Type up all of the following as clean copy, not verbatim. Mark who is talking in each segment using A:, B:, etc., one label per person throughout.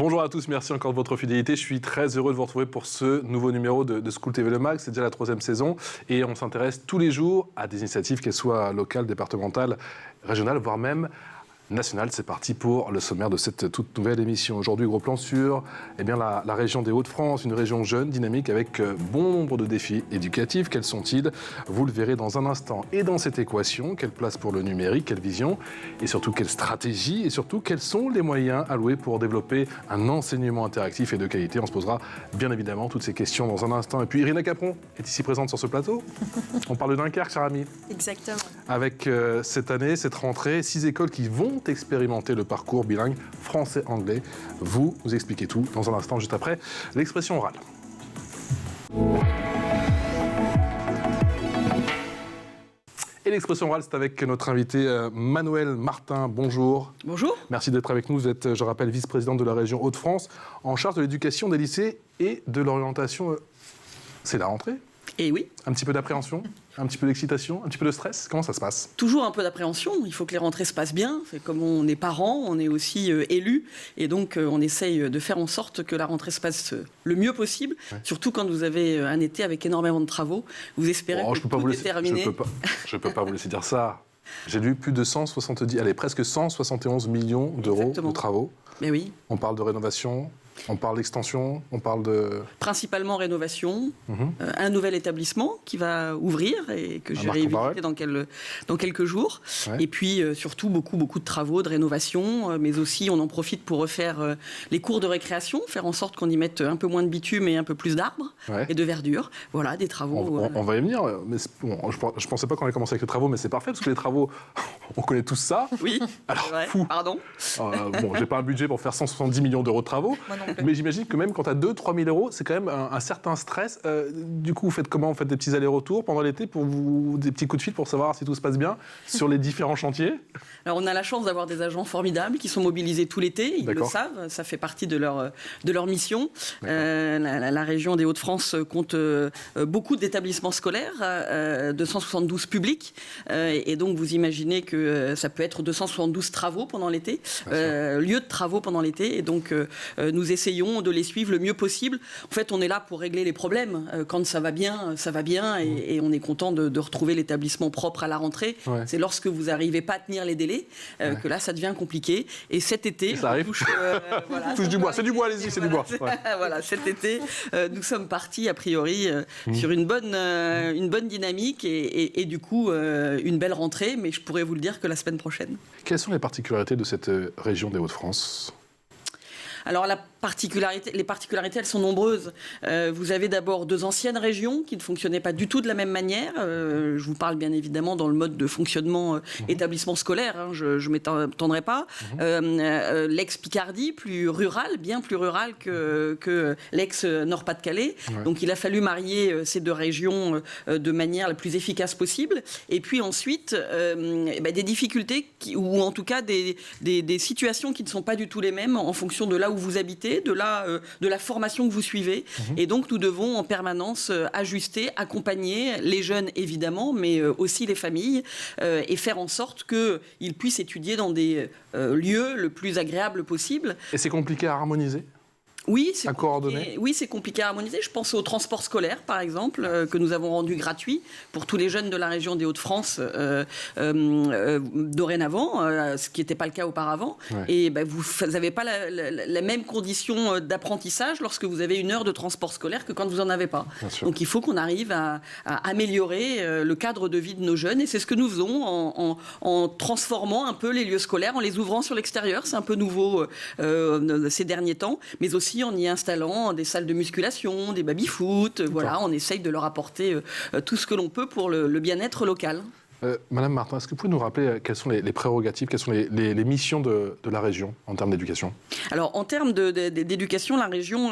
A: Bonjour à tous, merci encore de votre fidélité. Je suis très heureux de vous retrouver pour ce nouveau numéro de School TV Le Mag. C'est déjà la 3e saison et on s'intéresse tous les jours à des initiatives, qu'elles soient locales, départementales, régionales, voire même nationales. C'est parti pour le sommaire de cette toute nouvelle émission. Aujourd'hui, gros plan sur la région des Hauts-de-France, une région jeune, dynamique, avec bon nombre de défis éducatifs. Quels sont-ils? Vous le verrez dans un instant. Et dans cette équation, quelle place pour le numérique, quelle vision, et surtout quelle stratégie, et surtout quels sont les moyens alloués pour développer un enseignement interactif et de qualité? On se posera bien évidemment toutes ces questions dans un instant. Et puis Irina Capron est ici présente sur ce plateau. On parle de Dunkerque, cher ami.
B: Exactement.
A: Avec cette année, cette rentrée, 6 écoles qui vont expérimenter le parcours bilingue français-anglais. Vous expliquez tout dans un instant, juste après l'expression orale. Et l'expression orale, c'est avec notre invité Manuel Martin. Bonjour.
B: Bonjour.
A: Merci d'être avec nous. Vous êtes, je rappelle, vice-présidente de la région Hauts-de-France, en charge de l'éducation des lycées et de l'orientation. C'est la rentrée?
B: Et oui.
A: Un petit peu d'appréhension, un petit peu d'excitation, un petit peu de stress. Comment ça se passe?
B: Toujours un peu d'appréhension. Il faut que les rentrées se passent bien. C'est comme on est parents, on est aussi élus. Et donc, on essaye de faire en sorte que la rentrée se passe le mieux possible. Ouais. Surtout quand vous avez un été avec énormément de travaux. Vous espérez que tout est terminé.
A: Je ne peux pas vous laisser dire ça. J'ai lu plus de presque 171 millions d'euros de travaux.
B: Mais oui.
A: On parle de rénovation. On parle d'extension, on parle de...
B: Principalement rénovation, un nouvel établissement qui va ouvrir et que j'irai visiter dans quelques jours. Ouais. Et puis surtout beaucoup de travaux de rénovation, mais aussi on en profite pour refaire les cours de récréation, faire en sorte qu'on y mette un peu moins de bitume et un peu plus d'arbres et de verdure. Voilà, des travaux...
A: On va y venir, mais bon, je ne pensais pas qu'on allait commencer avec les travaux, mais c'est parfait, parce que les travaux, on connaît tous ça.
B: Oui,
A: alors,
B: fou. Pardon.
A: Bon, j'ai pas un budget pour faire 170 millions d'euros de travaux. Mais j'imagine que même quand tu as 2-3 000 euros, c'est quand même un certain stress. Du coup, vous faites comment? Vous faites des petits allers-retours pendant l'été, des petits coups de fil pour savoir si tout se passe bien sur les différents chantiers?
B: Alors, on a la chance d'avoir des agents formidables qui sont mobilisés tout l'été. Ils le savent, ça fait partie de leur mission. La région des Hauts-de-France compte beaucoup d'établissements scolaires, 272 publics. Et donc, vous imaginez que ça peut être 272 travaux pendant l'été, lieux de travaux pendant l'été. Et donc, nous essayons de les suivre le mieux possible. En fait, on est là pour régler les problèmes. Quand ça va bien, et on est content de retrouver l'établissement propre à la rentrée. Ouais. C'est lorsque vous n'arrivez pas à tenir les délais que là, ça devient compliqué. Et cet été,
A: touche du bois. C'est du bois, allez-y, c'est du bois. Ouais.
B: Voilà, cet été, nous sommes partis, a priori, sur une bonne dynamique et du coup, une belle rentrée. Mais je pourrais vous le dire que la semaine prochaine.
A: Quelles sont les particularités de cette région des Hauts-de-France ?
B: Alors, les particularités, elles sont nombreuses. Vous avez d'abord 2 anciennes régions qui ne fonctionnaient pas du tout de la même manière. Je vous parle bien évidemment dans le mode de fonctionnement établissement scolaire. Hein, je ne m'étendrai pas. L'ex-Picardie, bien plus rural que l'ex-Nord-Pas-de-Calais. Ouais. Donc, il a fallu marier ces 2 régions de manière la plus efficace possible. Et puis ensuite, des difficultés ou en tout cas des situations qui ne sont pas du tout les mêmes en fonction de là où vous habitez, de la formation que vous suivez. Et donc, nous devons en permanence ajuster, accompagner les jeunes, évidemment, mais aussi les familles, et faire en sorte qu'ils puissent étudier dans des lieux le plus agréables possible.
A: Et c'est compliqué à harmoniser ?
B: Oui, c'est compliqué à harmoniser. Je pense au transport scolaire, par exemple, que nous avons rendu gratuit pour tous les jeunes de la région des Hauts-de-France dorénavant, ce qui n'était pas le cas auparavant. Ouais. Et vous n'avez pas la même condition d'apprentissage lorsque vous avez 1 heure de transport scolaire que quand vous n'en avez pas. Donc il faut qu'on arrive à améliorer le cadre de vie de nos jeunes. Et c'est ce que nous faisons en transformant un peu les lieux scolaires, en les ouvrant sur l'extérieur. C'est un peu nouveau ces derniers temps, mais aussi en y installant des salles de musculation, des baby-foot. Voilà, on essaye de leur apporter tout ce que l'on peut pour le bien-être local.
A: Madame Martin, est-ce que vous pouvez nous rappeler quelles sont les prérogatives, quelles sont les missions de la région en termes d'éducation?
B: Alors, en termes d'éducation, la région,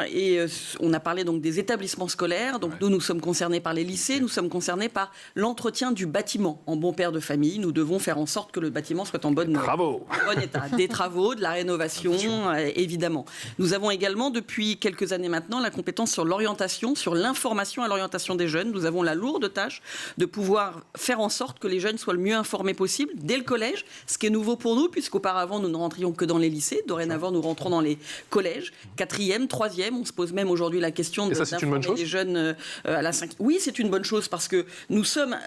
B: on a parlé donc des établissements scolaires. Donc, nous sommes concernés par les lycées, nous sommes concernés par l'entretien du bâtiment. En bon père de famille, nous devons faire en sorte que le bâtiment soit en bon état. Des travaux, de la rénovation, évidemment. Nous avons également, depuis quelques années maintenant, la compétence sur l'orientation, sur l'information à l'orientation des jeunes. Nous avons la lourde tâche de pouvoir faire en sorte que les les jeunes soient le mieux informés possible dès le collège, ce qui est nouveau pour nous, puisqu'auparavant, nous ne rentrions que dans les lycées. Dorénavant, nous rentrons dans les collèges, 4e, 3e. On se pose même aujourd'hui la question d'informer les jeunes à la 5e. Oui, c'est une bonne chose, parce que nous sommes,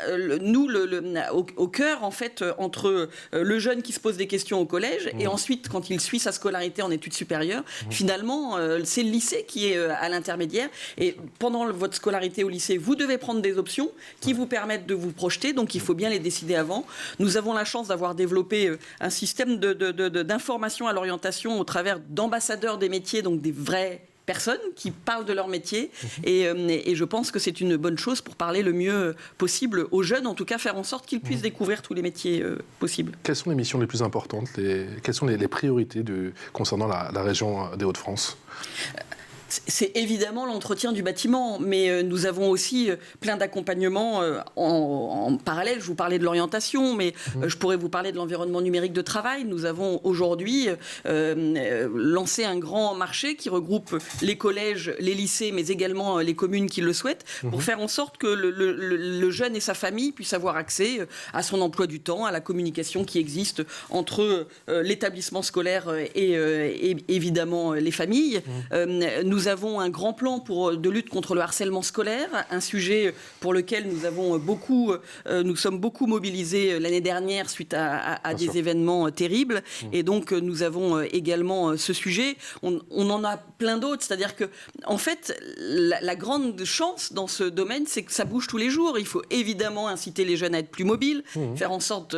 B: au cœur, en fait, entre le jeune qui se pose des questions au collège et ensuite, quand il suit sa scolarité en études supérieures, finalement, c'est le lycée qui est à l'intermédiaire. Et pendant votre scolarité au lycée, vous devez prendre des options qui vous permettent de vous projeter, donc il faut bien les décider avant. Nous avons la chance d'avoir développé un système d'information à l'orientation au travers d'ambassadeurs des métiers, donc des vrais personnes qui parlent de leur métier et je pense que c'est une bonne chose pour parler le mieux possible aux jeunes, en tout cas faire en sorte qu'ils puissent découvrir tous les métiers possibles.
A: Quelles sont les missions les plus importantes, quelles sont les priorités concernant la région des Hauts-de-France ?
B: C'est évidemment l'entretien du bâtiment, mais nous avons aussi plein d'accompagnements en parallèle. Je vous parlais de l'orientation, mais je pourrais vous parler de l'environnement numérique de travail. Nous avons aujourd'hui lancé un grand marché qui regroupe les collèges, les lycées, mais également les communes qui le souhaitent, pour faire en sorte que le jeune et sa famille puissent avoir accès à son emploi du temps, à la communication qui existe entre l'établissement scolaire et évidemment les familles. Nous avons un grand plan de lutte contre le harcèlement scolaire, un sujet pour lequel nous sommes beaucoup mobilisés l'année dernière suite à des événements terribles. Et donc, nous avons également ce sujet. On en a plein d'autres. C'est-à-dire que, en fait, la grande chance dans ce domaine, c'est que ça bouge tous les jours. Il faut évidemment inciter les jeunes à être plus mobiles, faire en sorte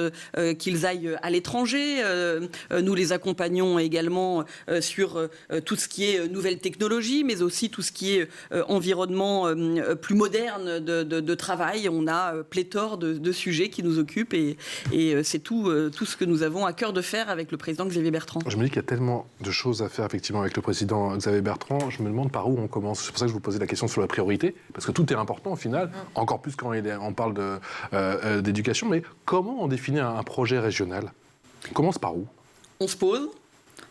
B: qu'ils aillent à l'étranger. Nous les accompagnons également sur tout ce qui est nouvelles technologies, mais aussi tout ce qui est environnement plus moderne de travail. On a pléthore de sujets qui nous occupent et c'est tout ce que nous avons à cœur de faire avec le président Xavier Bertrand.
A: Je me dis qu'il y a tellement de choses à faire effectivement avec le président Xavier Bertrand. Je me demande par où on commence. C'est pour ça que je vous posais la question sur la priorité, parce que tout est important au final, encore plus quand on parle d'éducation. Mais comment on définit un projet régional ? On commence par où ?
B: On se pose.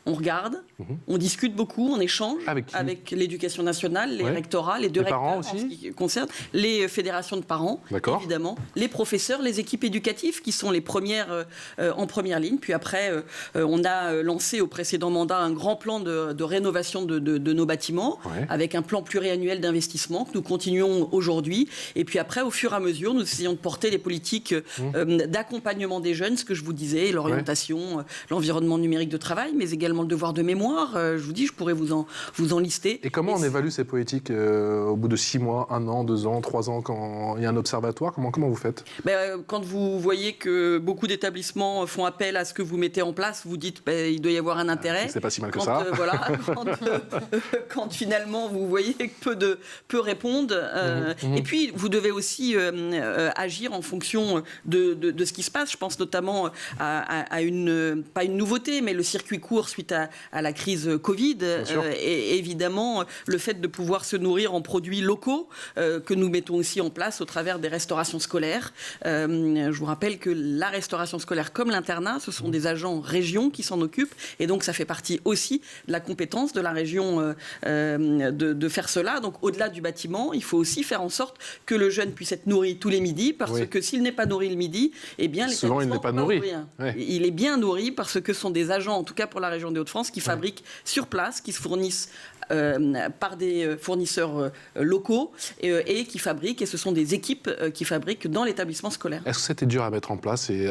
B: On regarde, on discute beaucoup, on échange avec l'éducation nationale, les rectorats, les deux recteurs en ce qui concerne, les fédérations de parents, évidemment, les professeurs, les équipes éducatives qui sont les premières en première ligne. Puis après, on a lancé au précédent mandat un grand plan de rénovation de nos bâtiments, avec un plan pluriannuel d'investissement que nous continuons aujourd'hui. Et puis après, au fur et à mesure, nous essayons de porter les politiques d'accompagnement des jeunes, ce que je vous disais, l'orientation, l'environnement numérique de travail, mais également le devoir de mémoire. Je vous dis, je pourrais vous en lister.
A: Et comment on évalue ces politiques au bout de 6 mois, 1 an, 2 ans, 3 ans, quand il y a un observatoire ? Comment vous faites ?
B: Quand vous voyez que beaucoup d'établissements font appel à ce que vous mettez en place, vous dites il doit y avoir un intérêt.
A: C'est pas si mal que ça.
B: Quand finalement vous voyez que peu répondent. Et puis vous devez aussi agir en fonction de ce qui se passe. Je pense notamment à pas une nouveauté, mais le circuit court suite à la crise Covid, et évidemment le fait de pouvoir se nourrir en produits locaux que nous mettons aussi en place au travers des restaurations scolaires. Je vous rappelle que la restauration scolaire comme l'internat, ce sont des agents régions qui s'en occupent, et donc ça fait partie aussi de la compétence de la région de faire cela. Donc au-delà du bâtiment, il faut aussi faire en sorte que le jeune puisse être nourri tous les midis, parce que s'il n'est pas nourri le midi, eh bien
A: souvent il n'est pas nourri.
B: Il est bien nourri parce que ce sont des agents, en tout cas pour la région des Hauts-de-France, qui fabriquent sur place, qui se fournissent par des fournisseurs locaux et qui fabriquent, et ce sont des équipes qui fabriquent dans l'établissement scolaire.
A: Est-ce que c'était dur à mettre en place et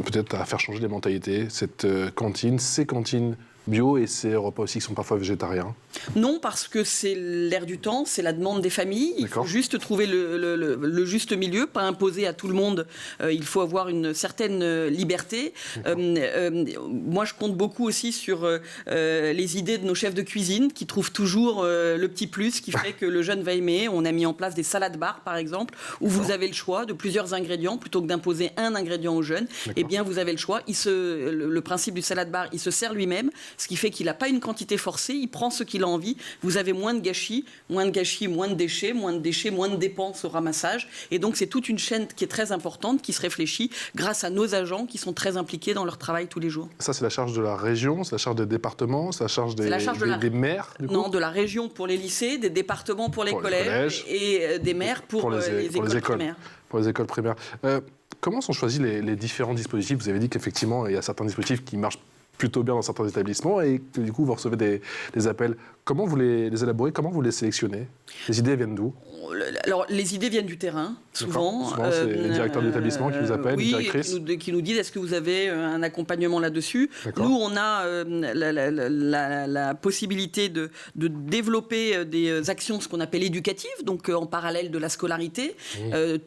A: peut-être à faire changer les mentalités, cette cantine, ces cantines bio et ces repas aussi qui sont parfois végétariens?
B: Non, parce que c'est l'air du temps, c'est la demande des familles. Il faut juste trouver le juste milieu, pas imposer à tout le monde. Il faut avoir une certaine liberté. Moi, je compte beaucoup aussi sur les idées de nos chefs de cuisine qui trouvent toujours le petit plus qui fait que le jeune va aimer. On a mis en place des salades bars, par exemple, où vous avez le choix de plusieurs ingrédients plutôt que d'imposer un ingrédient aux jeunes. Eh bien, vous avez le choix. Le principe du salade bar, il se sert lui-même, ce qui fait qu'il n'a pas une quantité forcée. Il prend ce qu'il a envie. Vous avez moins de gâchis, moins de déchets, moins de dépenses au ramassage. Et donc, c'est toute une chaîne qui est très importante, qui se réfléchit grâce à nos agents qui sont très impliqués dans leur travail tous les jours.
A: Ça, c'est la charge de la région, c'est la charge des départements, c'est la charge des maires du coup.
B: Non, de la région pour les lycées, des départements pour les collèges et des maires pour les écoles primaires.
A: Pour les écoles primaires. Comment sont choisis les différents dispositifs? Vous avez dit qu'effectivement, il y a certains dispositifs qui marchent plutôt bien dans certains établissements et que du coup, vous recevez des appels. Comment vous les élaborez? Comment vous les sélectionnez? Les idées viennent d'où?
B: Alors, les idées viennent du terrain, souvent.
A: Souvent, c'est les directeurs d'établissement qui vous appellent, les directrices.
B: Qui nous disent, est-ce que vous avez un accompagnement là-dessus? Nous, on a la possibilité de développer des actions, ce qu'on appelle éducatives, donc en parallèle de la scolarité.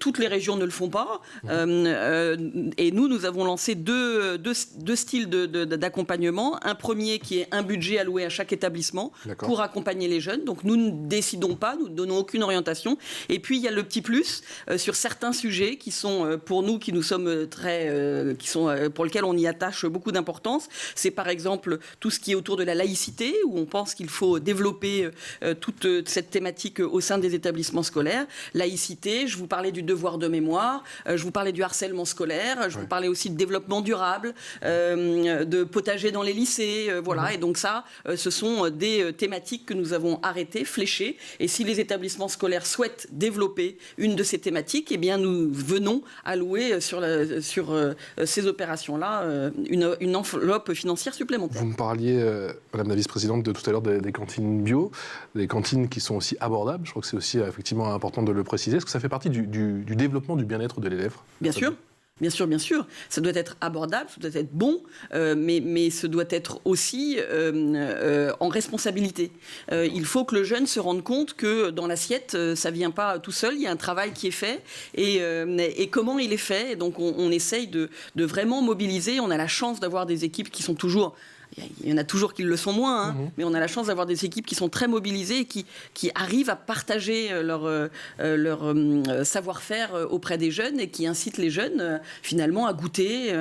B: Toutes les régions ne le font pas. Et nous avons lancé deux styles d'accompagnement. Un premier qui est un budget alloué à chaque établissement pour accompagner les jeunes. Donc, nous ne décidons pas, nous ne donnons aucune orientation. Et puis, il y a le petit plus sur certains sujets qui sont, pour nous, qui nous sommes pour lesquels on y attache beaucoup d'importance. C'est par exemple tout ce qui est autour de la laïcité, où on pense qu'il faut développer toute cette thématique au sein des établissements scolaires. Laïcité, je vous parlais du devoir de mémoire, je vous parlais du harcèlement scolaire, je vous parlais aussi de développement durable, de potager dans les lycées, voilà. Et donc ça, ce sont des thématiques que nous avons arrêtées, fléchées. Et si les établissements scolaires souhaitent développer une de ces thématiques, eh bien nous venons allouer sur ces opérations-là une enveloppe financière supplémentaire.
A: Vous me parliez, Madame la vice-présidente, de tout à l'heure des cantines bio, des cantines qui sont aussi abordables. Je crois que c'est aussi effectivement important de le préciser. Est-ce que ça fait partie du développement du bien-être de l'élève?
B: Bien sûr. Bien sûr, bien sûr. Ça doit être abordable, ça doit être bon, mais ce doit être aussi en responsabilité. Il faut que le jeune se rende compte que dans l'assiette, ça ne vient pas tout seul, il y a un travail qui est fait et comment il est fait. Et donc on essaye de vraiment mobiliser. On a la chance d'avoir des équipes qui sont toujours... Il y en a toujours qui le sont moins, mais on a la chance d'avoir des équipes qui sont très mobilisées et qui arrivent à partager leur savoir-faire auprès des jeunes et qui incitent les jeunes finalement à goûter.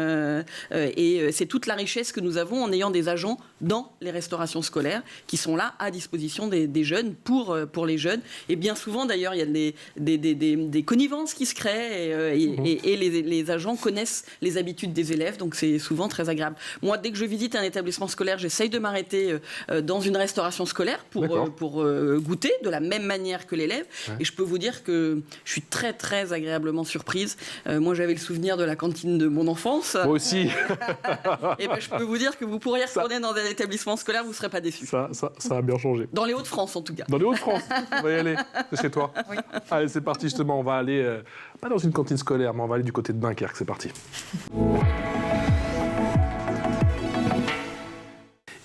B: Et c'est toute la richesse que nous avons en ayant des agents dans les restaurations scolaires qui sont là à disposition des jeunes pour les jeunes. Et bien souvent d'ailleurs, il y a des connivences qui se créent et les agents connaissent les habitudes des élèves, donc c'est souvent très agréable. Moi, dès que je visite un établissement scolaire, j'essaye de m'arrêter dans une restauration scolaire pour goûter de la même manière que l'élève. Ouais. Et je peux vous dire que je suis très, très agréablement surprise. Moi, j'avais le souvenir de la cantine de mon enfance.
A: Moi aussi.
B: Et ben, je peux vous dire que vous pourriez retourner dans un établissement scolaire, vous ne serez pas déçus.
A: Ça a bien changé.
B: Dans les Hauts-de-France, en tout cas.
A: Dans les Hauts-de-France. On va y aller. C'est chez toi. Oui. Allez, c'est parti, justement. On va aller, pas dans une cantine scolaire, mais on va aller du côté de Dunkerque. C'est parti.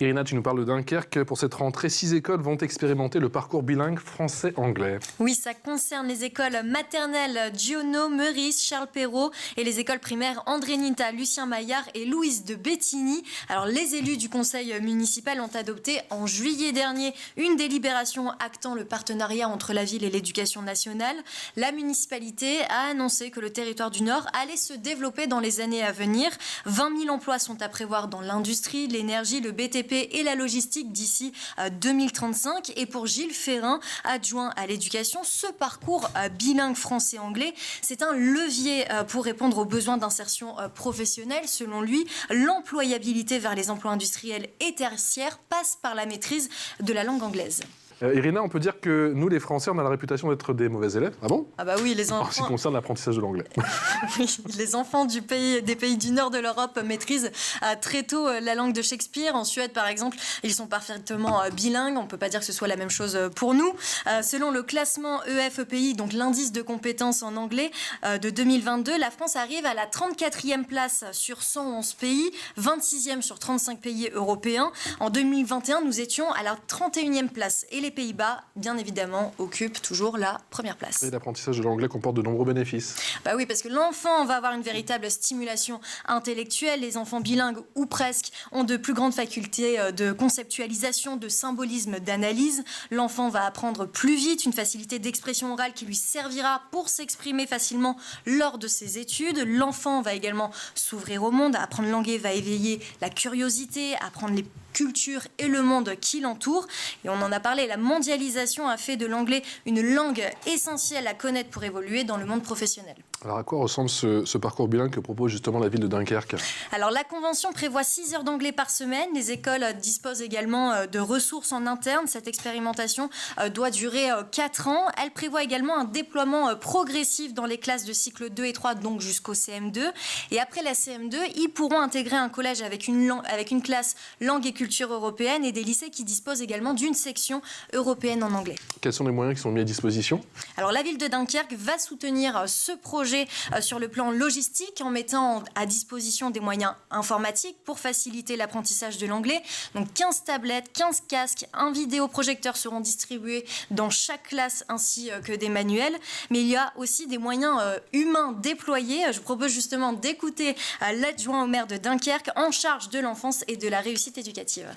A: Irina, tu nous parles de Dunkerque. Pour cette rentrée, 6 écoles vont expérimenter le parcours bilingue français-anglais.
C: Oui, ça concerne les écoles maternelles Giono, Meurice, Charles Perrault et les écoles primaires André Nita, Lucien Maillard et Louise de Bettigny. Alors, les élus du conseil municipal ont adopté en juillet dernier une délibération actant le partenariat entre la ville et l'éducation nationale. La municipalité a annoncé que le territoire du Nord allait se développer dans les années à venir. 20 000 emplois sont à prévoir dans l'industrie, l'énergie, le BTP et la logistique d'ici 2035. Et pour Gilles Ferrin, adjoint à l'éducation, ce parcours bilingue français-anglais, c'est un levier pour répondre aux besoins d'insertion professionnelle. Selon lui, l'employabilité vers les emplois industriels et tertiaires passe par la maîtrise de la langue anglaise.
A: Irina, on peut dire que nous, les Français, on a la réputation d'être des mauvais élèves. Ah bon?
C: Ah bah oui, les enfants...
A: En ce qui concerne l'apprentissage de l'anglais.
C: Oui, les enfants des pays du nord de l'Europe maîtrisent très tôt la langue de Shakespeare. En Suède, par exemple, ils sont parfaitement bilingues. On ne peut pas dire que ce soit la même chose pour nous. Selon le classement EFEPI, donc l'indice de compétences en anglais de 2022, la France arrive à la 34e place sur 111 pays, 26e sur 35 pays européens. En 2021, nous étions à la 31e place. Et les Pays-Bas, bien évidemment, occupent toujours la première place.
A: Et l'apprentissage de l'anglais comporte de nombreux bénéfices.
C: Bah oui, parce que l'enfant va avoir une véritable stimulation intellectuelle. Les enfants bilingues, ou presque, ont de plus grandes facultés de conceptualisation, de symbolisme, d'analyse. L'enfant va apprendre plus vite, une facilité d'expression orale qui lui servira pour s'exprimer facilement lors de ses études. L'enfant va également s'ouvrir au monde. Apprendre l'anglais va éveiller la curiosité, apprendre les culture et le monde qui l'entoure. Et on en a parlé, la mondialisation a fait de l'anglais une langue essentielle à connaître pour évoluer dans le monde professionnel.
A: Alors à quoi ressemble ce parcours bilingue que propose justement la ville de Dunkerque?
C: Alors la convention prévoit 6 heures d'anglais par semaine. Les écoles disposent également de ressources en interne. Cette expérimentation doit durer 4 ans. Elle prévoit également un déploiement progressif dans les classes de cycle 2 et 3, donc jusqu'au CM2. Et après la CM2, ils pourront intégrer un collège avec une classe langue et culture européenne et des lycées qui disposent également d'une section européenne en anglais.
A: Quels sont les moyens qui sont mis à disposition?
C: Alors la ville de Dunkerque va soutenir ce projet sur le plan logistique en mettant à disposition des moyens informatiques pour faciliter l'apprentissage de l'anglais. Donc 15 tablettes, 15 casques, un vidéoprojecteur seront distribués dans chaque classe ainsi que des manuels. Mais il y a aussi des moyens humains déployés. Je vous propose justement d'écouter l'adjoint au maire de Dunkerque en charge de l'enfance et de la réussite éducative.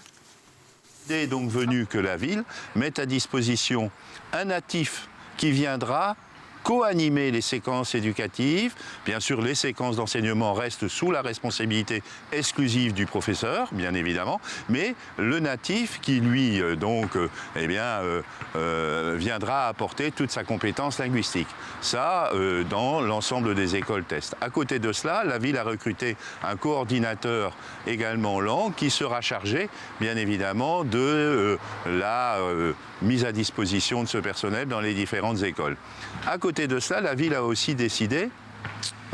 D: L'idée est donc venue que la ville mette à disposition un natif qui viendra co-animer les séquences éducatives. Bien sûr, les séquences d'enseignement restent sous la responsabilité exclusive du professeur, bien évidemment, mais le natif qui, lui, viendra apporter toute sa compétence linguistique. Ça, dans l'ensemble des écoles test. À côté de cela, la ville a recruté un coordinateur également langue qui sera chargé, bien évidemment, de la mise à disposition de ce personnel dans les différentes écoles. À côté de cela, la ville a aussi décidé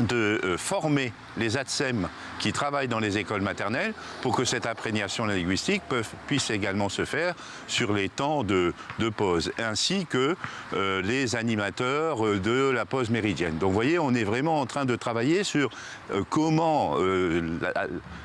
D: de former les ATSEM qui travaillent dans les écoles maternelles pour que cette imprégnation linguistique puisse également se faire sur les temps de pause, ainsi que les animateurs de la pause méridienne. Donc vous voyez, on est vraiment en train de travailler sur comment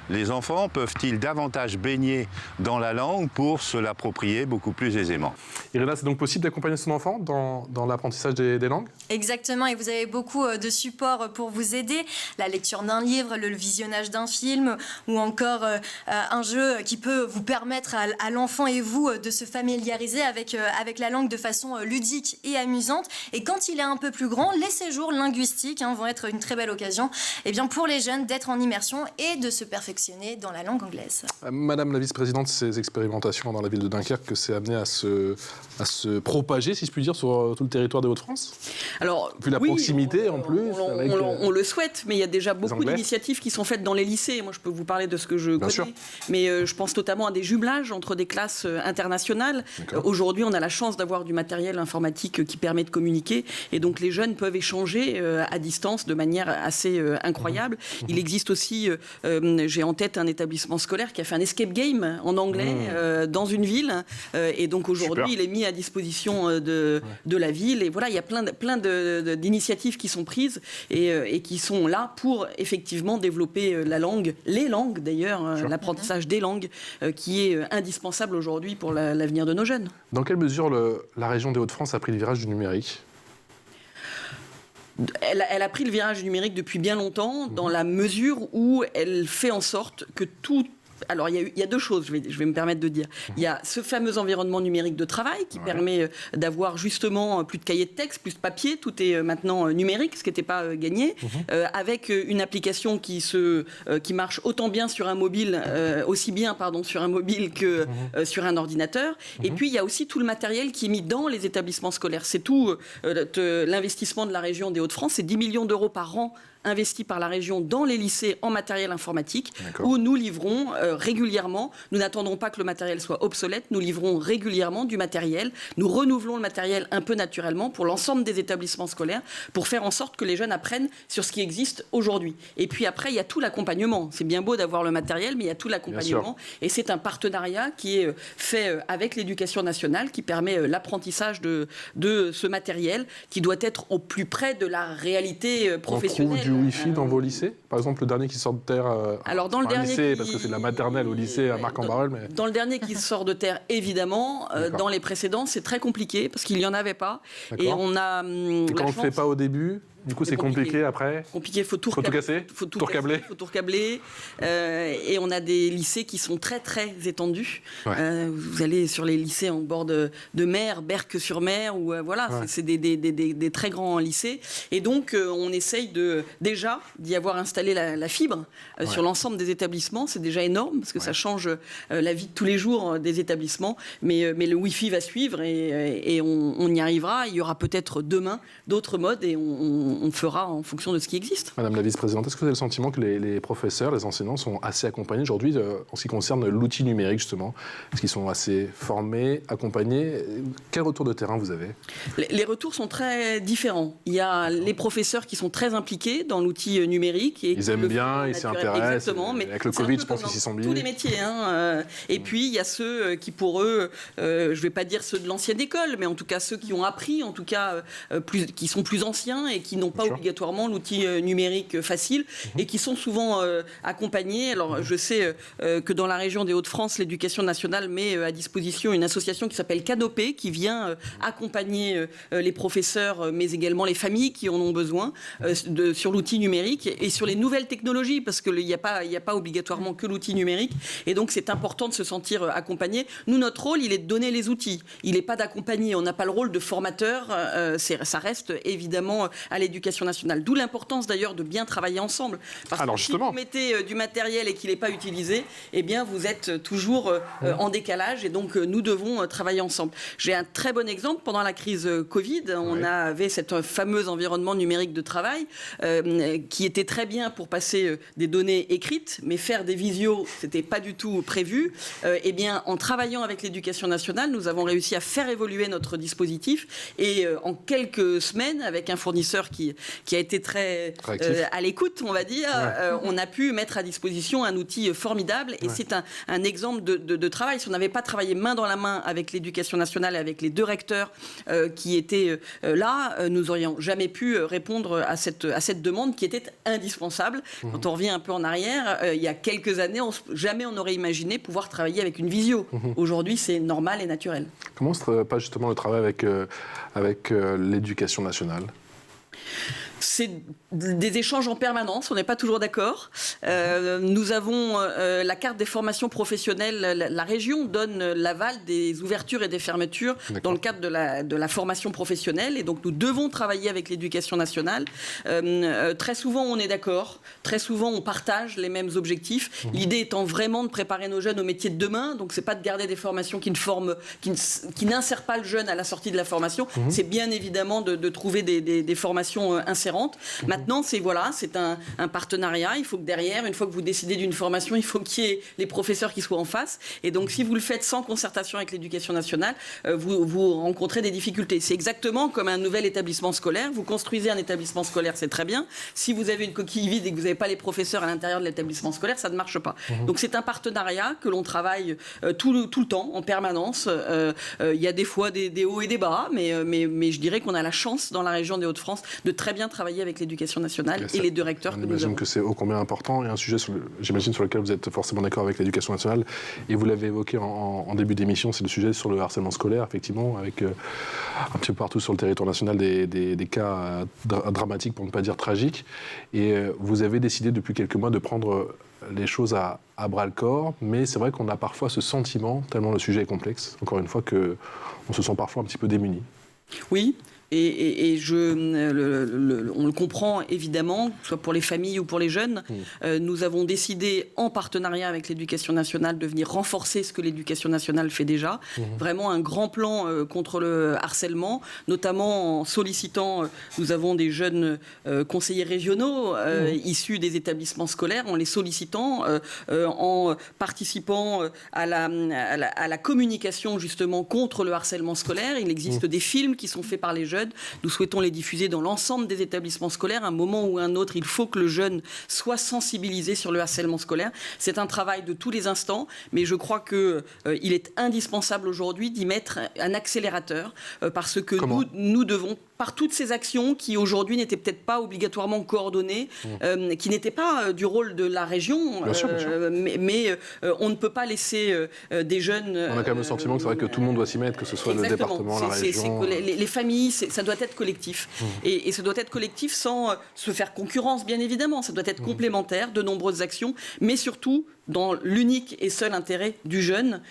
D: les enfants peuvent-ils davantage baigner dans la langue pour se l'approprier beaucoup plus aisément.
A: Irina, c'est donc possible d'accompagner son enfant dans l'apprentissage des langues?
C: Exactement, et vous avez beaucoup de supports pour vous aider. La lecture d'un livre, le visionnage d'un film ou encore un jeu qui peut vous permettre à l'enfant et vous de se familiariser avec la langue de façon ludique et amusante. Et quand il est un peu plus grand, les séjours linguistiques vont être une très belle occasion pour les jeunes d'être en immersion et de se perfectionner dans la langue anglaise.
A: Madame la vice-présidente, ces expérimentations dans la ville de Dunkerque, que c'est amené à se propager, si je puis dire, sur tout le territoire des Hauts-de-France?
B: Alors,
A: vu la proximité en plus.
B: On le souhaite, mais il y a déjà beaucoup d'initiatives qui sont faites dans les lycées. Moi, je peux vous parler de ce que je connais. Sûr. Mais je pense notamment à des jumelages entre des classes internationales. Aujourd'hui, on a la chance d'avoir du matériel informatique qui permet de communiquer. Et donc, les jeunes peuvent échanger à distance de manière assez incroyable. Il existe aussi, j'ai en tête un établissement scolaire qui a fait un escape game en anglais dans une ville. Et donc, aujourd'hui, il est mis à disposition de la ville. Et voilà, il y a plein d'initiatives qui sont prises et qui sont là pour effectivement développer la langue, les langues d'ailleurs, l'apprentissage des langues qui est indispensable aujourd'hui pour l'avenir de nos jeunes.
A: Dans quelle mesure la région des Hauts-de-France a pris le virage du numérique ?
B: Elle a pris le virage numérique depuis bien longtemps, dans la mesure où elle fait en sorte que tout... Alors, il y a deux choses, je vais me permettre de dire. Il y a ce fameux environnement numérique de travail qui permet d'avoir justement plus de cahiers de texte, plus de papier. Tout est maintenant numérique, ce qui n'était pas gagné. Avec une application qui marche autant bien sur un mobile, aussi bien sur un mobile que sur un ordinateur. Et puis, il y a aussi tout le matériel qui est mis dans les établissements scolaires. C'est tout l'investissement de la région des Hauts-de-France. C'est 10 millions d'euros par an investis par la région dans les lycées en matériel informatique, où nous livrons régulièrement, nous n'attendons pas que le matériel soit obsolète, nous livrons régulièrement du matériel, nous renouvelons le matériel un peu naturellement pour l'ensemble des établissements scolaires, pour faire en sorte que les jeunes apprennent sur ce qui existe aujourd'hui. Et puis après, il y a tout l'accompagnement. C'est bien beau d'avoir le matériel, mais il y a tout l'accompagnement. Et c'est un partenariat qui est fait avec l'Éducation nationale, qui permet l'apprentissage de ce matériel, qui doit être au plus près de la réalité professionnelle.
A: Wi-Fi dans vos lycées? Par exemple, le dernier qui sort de terre,
B: alors dans le dernier
A: lycée, parce que c'est de la maternelle au lycée à Marc-en-Barœul. Mais...
B: Dans le dernier qui sort de terre, évidemment. Dans les précédents, c'est très compliqué, parce qu'il n'y en avait pas. Et on a
A: et quand on ne le fait pas au début, Du coup, c'est compliqué après.
B: Compliqué, il faut tout
A: casser,
B: faut tout recabler. Et on a des lycées qui sont très très étendus. Ouais. Vous allez sur les lycées en bord de mer, Berck-sur-Mer, ou voilà, c'est des très grands lycées. Et donc, on essaye déjà d'y avoir installé la fibre sur l'ensemble des établissements. C'est déjà énorme parce que ça change la vie de tous les jours des établissements. Mais le Wi-Fi va suivre et on y arrivera. Il y aura peut-être demain d'autres modes et on fera en fonction de ce qui existe.
A: Madame la vice-présidente, est-ce que vous avez le sentiment que les professeurs, les enseignants sont assez accompagnés aujourd'hui en ce qui concerne l'outil numérique justement? Est-ce qu'ils sont assez formés, accompagnés? Quel retour de terrain vous avez?
B: Les retours sont très différents. Il y a les professeurs qui sont très impliqués dans l'outil numérique. Et
A: ils aiment bien, ils s'y intéressent.
B: Exactement. Mais
A: avec le Covid, je pense qu'ils s'y sont mis.
B: Tous les métiers. Et puis, il y a ceux qui, pour eux, je ne vais pas dire ceux de l'ancienne école, mais en tout cas ceux qui ont appris, en tout cas qui sont plus anciens et qui n'ont pas obligatoirement l'outil numérique facile et qui sont souvent accompagnés. Alors, je sais que dans la région des Hauts-de-France, l'éducation nationale met à disposition une association qui s'appelle Canopé, qui vient accompagner les professeurs, mais également les familles qui en ont besoin sur l'outil numérique et sur les nouvelles technologies, parce qu'il n'y a pas obligatoirement que l'outil numérique. Et donc, c'est important de se sentir accompagné. Nous, notre rôle, il est de donner les outils. Il n'est pas d'accompagner. On n'a pas le rôle de formateur. Ça reste évidemment à l'éducation nationale. D'où l'importance d'ailleurs de bien travailler ensemble. Parce que si vous mettez du matériel et qu'il n'est pas utilisé, eh bien, vous êtes toujours en décalage. Et donc, nous devons travailler ensemble. J'ai un très bon exemple. Pendant la crise Covid, on avait cet fameux environnement numérique de travail qui était très bien pour passer des données écrites, mais faire des visios, c'était pas du tout prévu. Eh bien, en travaillant avec l'éducation nationale, nous avons réussi à faire évoluer notre dispositif et en quelques semaines, avec un fournisseur qui a été très à l'écoute, on va dire, on a pu mettre à disposition un outil formidable et c'est un exemple de travail. Si on n'avait pas travaillé main dans la main avec l'éducation nationale et avec les deux recteurs qui étaient là, nous n'aurions jamais pu répondre à cette demande qui était indispensable. Quand on revient un peu en arrière, il y a quelques années, jamais on n'aurait imaginé pouvoir travailler avec une visio. Aujourd'hui, c'est normal et naturel.
A: Comment se passe justement le travail avec l'éducation nationale ?
B: C'est des échanges en permanence, on n'est pas toujours d'accord. Nous avons la carte des formations professionnelles. La région donne l'aval des ouvertures et des fermetures dans le cadre de la formation professionnelle. Et donc nous devons travailler avec l'éducation nationale. Très souvent on est d'accord, très souvent on partage les mêmes objectifs. L'idée étant vraiment de préparer nos jeunes au métier de demain. Donc c'est pas de garder des formations qui n'insèrent pas le jeune à la sortie de la formation. C'est bien évidemment de trouver des formations insérantes. Maintenant, c'est un partenariat. Il faut que derrière, une fois que vous décidez d'une formation, il faut qu'il y ait les professeurs qui soient en face. Et donc, si vous le faites sans concertation avec l'éducation nationale, vous rencontrez des difficultés. C'est exactement comme un nouvel établissement scolaire. Vous construisez un établissement scolaire, c'est très bien. Si vous avez une coquille vide et que vous n'avez pas les professeurs à l'intérieur de l'établissement scolaire, ça ne marche pas. Donc, c'est un partenariat que l'on travaille tout le temps, en permanence. Il y a des fois des hauts et des bas, mais je dirais qu'on a la chance dans la région des Hauts-de-France de très bien travailler avec l'éducation nationale et les deux recteurs que nous avons.
A: J'imagine que c'est ô combien important et un sujet, j'imagine, sur lequel vous êtes forcément d'accord avec l'éducation nationale. Et vous l'avez évoqué en début d'émission, c'est le sujet sur le harcèlement scolaire, effectivement, avec un petit peu partout sur le territoire national des cas dramatiques, pour ne pas dire tragiques. Et vous avez décidé depuis quelques mois de prendre les choses à bras-le-corps, mais c'est vrai qu'on a parfois ce sentiment, tellement le sujet est complexe, encore une fois, qu'on se sent parfois un petit peu démuni.
B: Oui. Et on le comprend évidemment, que ce soit pour les familles ou pour les jeunes. Nous avons décidé, en partenariat avec l'éducation nationale, de venir renforcer ce que l'éducation nationale fait déjà. Vraiment un grand plan contre le harcèlement, notamment en sollicitant, nous avons des jeunes conseillers régionaux issus des établissements scolaires, en les sollicitant, en participant à la communication justement contre le harcèlement scolaire. Il existe des films qui sont faits par les jeunes. Nous souhaitons les diffuser dans l'ensemble des établissements scolaires. À un moment ou un autre, il faut que le jeune soit sensibilisé sur le harcèlement scolaire. C'est un travail de tous les instants, mais je crois qu'il est indispensable aujourd'hui d'y mettre un accélérateur parce que nous devons, par toutes ces actions qui aujourd'hui n'étaient peut-être pas obligatoirement coordonnées, qui n'étaient pas du rôle de la région,
A: bien sûr.
B: Mais on ne peut pas laisser des jeunes...
A: On a quand même le sentiment que c'est vrai que tout le monde doit s'y mettre, que ce soit le département, la région...
B: Les familles, ça doit être collectif. Et ça doit être collectif sans se faire concurrence, bien évidemment. Ça doit être complémentaire de nombreuses actions, mais surtout dans l'unique et seul intérêt du jeune,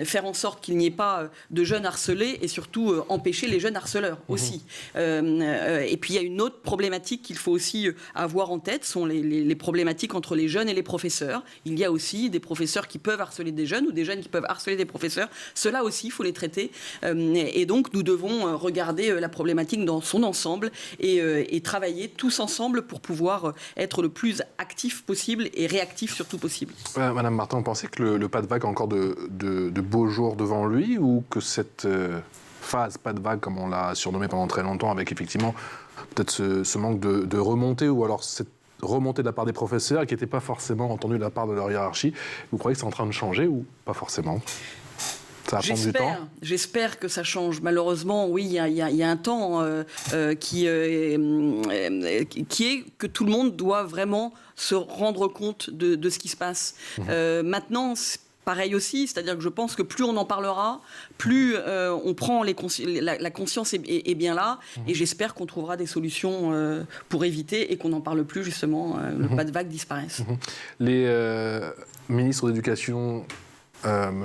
B: faire en sorte qu'il n'y ait pas de jeunes harcelés et surtout empêcher les jeunes harceleurs aussi. Et puis il y a une autre problématique qu'il faut aussi avoir en tête, sont les problématiques entre les jeunes et les professeurs. Il y a aussi des professeurs qui peuvent harceler des jeunes ou des jeunes qui peuvent harceler des professeurs. Cela aussi, il faut les traiter. Et donc nous devons regarder la problématique dans son ensemble et travailler tous ensemble pour pouvoir être le plus actif possible et réactif surtout possible.
A: Madame Martin, vous pensez que le pas de vague a encore de beaux jours devant lui, ou que cette phase pas de vague, comme on l'a surnommé pendant très longtemps, avec effectivement peut-être ce manque de remontée, ou alors cette remontée de la part des professeurs qui n'était pas forcément entendue de la part de leur hiérarchie, vous croyez que c'est en train de changer ou pas forcément ? Ça va prendre du temps.
B: J'espère que ça change. Malheureusement, oui, il y a un temps qui est que tout le monde doit vraiment se rendre compte de ce qui se passe. Maintenant, c'est pareil aussi, c'est-à-dire que je pense que plus on en parlera, plus on prend la conscience est bien là, et j'espère qu'on trouvera des solutions pour éviter et qu'on n'en parle plus, justement, le pas de vague disparaisse.
A: Les ministres d'éducation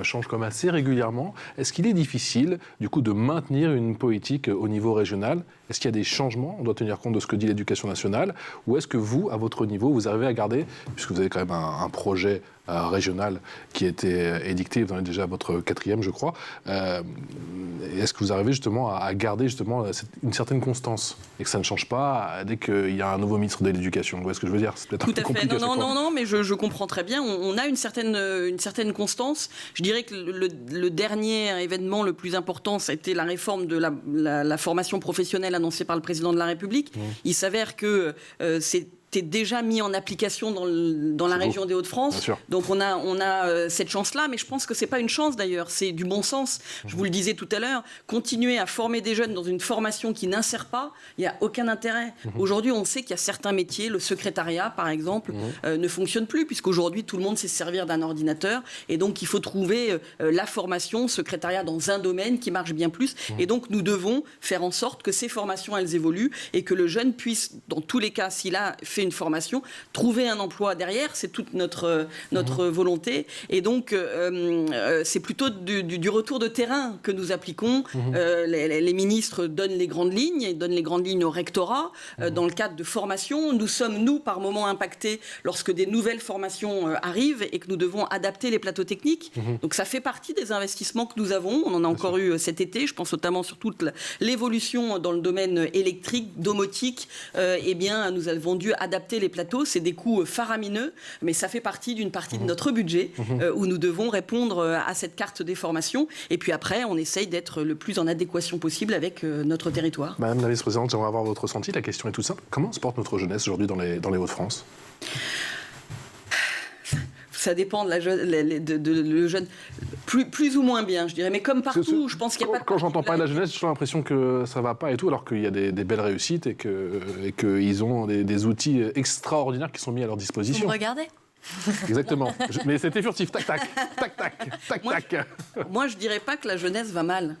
A: change comme assez régulièrement. Est-ce qu'il est difficile, du coup, de maintenir une politique au niveau régional ? Est-ce qu'il y a des changements ? On doit tenir compte de ce que dit l'Éducation nationale. Ou est-ce que vous, à votre niveau, vous arrivez à garder, puisque vous avez quand même un projet régional qui a été édicté, vous en êtes déjà à votre 4e, je crois. Est-ce que vous arrivez justement à garder justement une certaine constance et que ça ne change pas dès qu'il y a un nouveau ministre de l'Éducation ? Vous voyez ce que je veux dire ? C'est peut-être
B: tout
A: un peu
B: à fait.
A: compliqué.
B: Non, mais je comprends très bien. On a une certaine constance. Je dirais que le dernier événement le plus important, ça a été la réforme de la formation professionnelle annoncée par le président de la République. Il s'avère que c'était déjà mis en application dans la région des Hauts-de-France. Donc on a cette chance-là, mais je pense que c'est pas une chance d'ailleurs, c'est du bon sens. Je vous le disais tout à l'heure, continuer à former des jeunes dans une formation qui n'insère pas, il n'y a aucun intérêt. Aujourd'hui, on sait qu'il y a certains métiers, le secrétariat par exemple, ne fonctionne plus, puisqu'aujourd'hui tout le monde sait se servir d'un ordinateur, et donc il faut trouver la formation secrétariat dans un domaine qui marche bien plus, et donc nous devons faire en sorte que ces formations elles évoluent, et que le jeune puisse, dans tous les cas, s'il a fait une formation, trouver un emploi derrière, c'est toute notre volonté. Et donc, c'est plutôt du retour de terrain que nous appliquons. Les ministres donnent les grandes lignes, donnent les grandes lignes au rectorat. Dans le cadre de formation, nous sommes, nous, par moments impactés lorsque des nouvelles formations arrivent et que nous devons adapter les plateaux techniques. Donc, ça fait partie des investissements que nous avons. On en a encore eu cet été. Je pense notamment sur toute l'évolution dans le domaine électrique, domotique. Eh bien, nous avons dû adapter les plateaux, c'est des coûts faramineux, mais ça fait partie d'une partie de notre budget où nous devons répondre à cette carte des formations. Et puis après, on essaye d'être le plus en adéquation possible avec notre territoire.
A: Madame la vice-présidente, j'aimerais avoir votre ressenti. La question est toute simple. Comment se porte notre jeunesse aujourd'hui dans les Hauts-de-France ?
B: Ça dépend le jeune, plus ou moins bien, je dirais. Mais comme partout, je pense qu'il n'y a pas de...
A: Quand j'entends parler de la jeunesse, j'ai l'impression que ça ne va pas et tout, alors qu'il y a des belles réussites et qu'ils ont des outils extraordinaires qui sont mis à leur disposition.
C: Vous me regardez ?
A: Exactement. Mais c'était furtif. Tac, tac, tac, tac, tac, tac.
B: Moi, je ne dirais pas que la jeunesse va mal.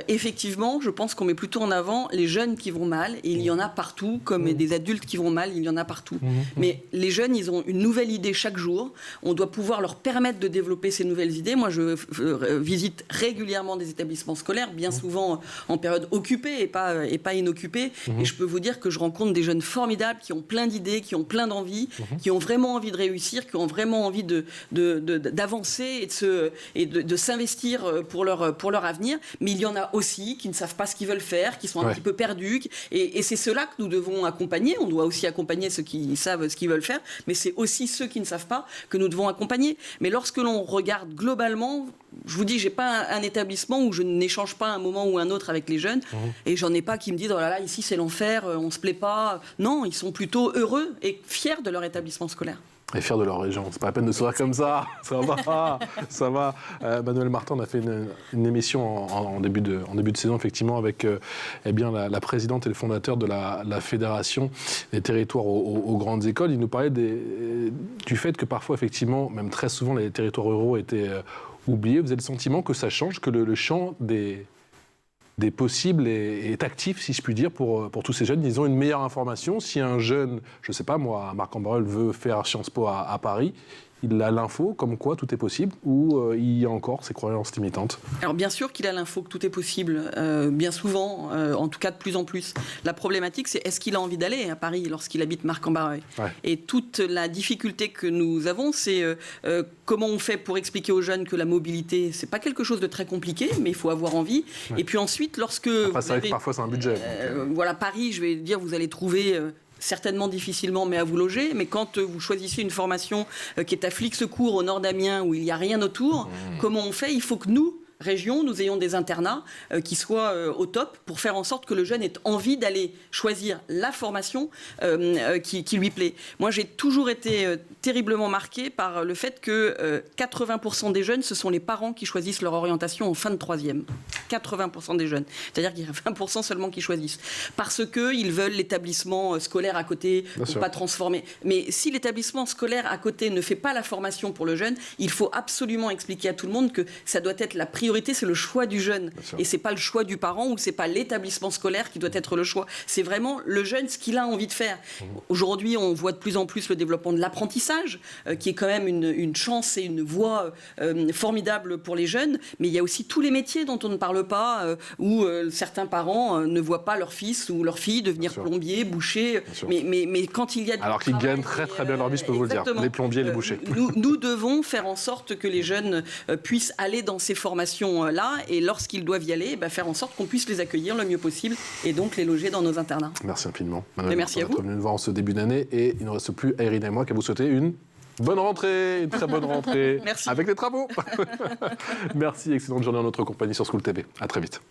B: Effectivement, je pense qu'on met plutôt en avant les jeunes qui vont mal, et il y en a partout, comme des adultes qui vont mal, il y en a partout. Mais les jeunes, ils ont une nouvelle idée chaque jour. On doit pouvoir leur permettre de développer ces nouvelles idées. Moi, je visite régulièrement des établissements scolaires, bien souvent en période occupée et pas inoccupée. Et je peux vous dire que je rencontre des jeunes formidables qui ont plein d'idées, qui ont plein d'envies, qui ont vraiment envie de réussir, qui ont vraiment envie d'avancer et de s'investir pour leur avenir. Mais il y en a aussi qui ne savent pas ce qu'ils veulent faire, qui sont un petit peu perdus. Et c'est ceux-là que nous devons accompagner. On doit aussi accompagner ceux qui savent ce qu'ils veulent faire, mais c'est aussi ceux qui ne savent pas que nous devons accompagner. Mais lorsque l'on regarde globalement, je vous dis, j'ai pas un établissement où je n'échange pas un moment ou un autre avec les jeunes, et j'en ai pas qui me disent « Oh là là, ici c'est l'enfer, on se plaît pas ». Non, ils sont plutôt heureux et fiers de leur établissement scolaire.
A: Et fiers de leur région. C'est pas la peine de sourire comme ça. Ça va, ça va. Manuel Martin, on a fait une émission en début de saison, effectivement, avec la présidente et le fondateur de la Fédération des territoires aux grandes écoles. Il nous parlait du fait que parfois, effectivement, même très souvent, les territoires ruraux étaient oubliés. Vous avez le sentiment que ça change, que le champ des des possibles est actif, si je puis dire, pour tous ces jeunes. Ils ont une meilleure information. Si un jeune, je ne sais pas moi, Marc Ambrel veut faire Sciences Po à Paris, il a l'info comme quoi tout est possible, ou il y a encore ces croyances limitantes?
B: Alors bien sûr qu'il a l'info que tout est possible, bien souvent, en tout cas de plus en plus. La problématique, c'est est-ce qu'il a envie d'aller à Paris lorsqu'il habite Marc-en-Barœul? Et toute la difficulté que nous avons, c'est comment on fait pour expliquer aux jeunes que la mobilité, c'est pas quelque chose de très compliqué, mais il faut avoir envie. Et puis ensuite, lorsque...
A: Après, c'est vrai que parfois c'est un budget.
B: Voilà, Paris, je vais dire, vous allez trouver... certainement difficilement, mais à vous loger. Mais quand vous choisissez une formation qui est à Flix-Secours, au nord d'Amiens, où il n'y a rien autour, comment on fait? Il faut que nous, région, nous ayons des internats qui soient au top pour faire en sorte que le jeune ait envie d'aller choisir la formation qui lui plaît. Moi, j'ai toujours été terriblement marquée par le fait que 80% des jeunes, ce sont les parents qui choisissent leur orientation en fin de troisième. 80% des jeunes. C'est-à-dire qu'il y a 20% seulement qui choisissent. Parce qu'ils veulent l'établissement scolaire à côté, pour pas transformer. Mais si l'établissement scolaire à côté ne fait pas la formation pour le jeune, il faut absolument expliquer à tout le monde que ça doit être la priorité, c'est le choix du jeune. Et c'est pas le choix du parent ou c'est pas l'établissement scolaire qui doit être le choix. C'est vraiment le jeune, ce qu'il a envie de faire. Aujourd'hui, on voit de plus en plus le développement de l'apprentissage, qui est quand même une chance et une voie formidable pour les jeunes. Mais il y a aussi tous les métiers dont on ne parle pas, où certains parents ne voient pas leur fils ou leur fille devenir plombier, boucher. Mais quand il y a
A: alors qu'ils gagnent très très bien leur vie, je peux vous le dire. Les plombiers et les bouchers.
B: Nous devons faire en sorte que les jeunes puissent aller dans ces formations là, et lorsqu'ils doivent y aller, faire en sorte qu'on puisse les accueillir le mieux possible et donc les loger dans nos internats.
A: Merci infiniment.
B: Merci à vous.
A: Vous êtes venus nous voir en ce début d'année et il ne reste plus à Irina et moi qu'à vous souhaiter une bonne rentrée, une très bonne rentrée.
B: Merci.
A: Avec les travaux. Merci, excellente journée en notre compagnie sur School TV. À très vite.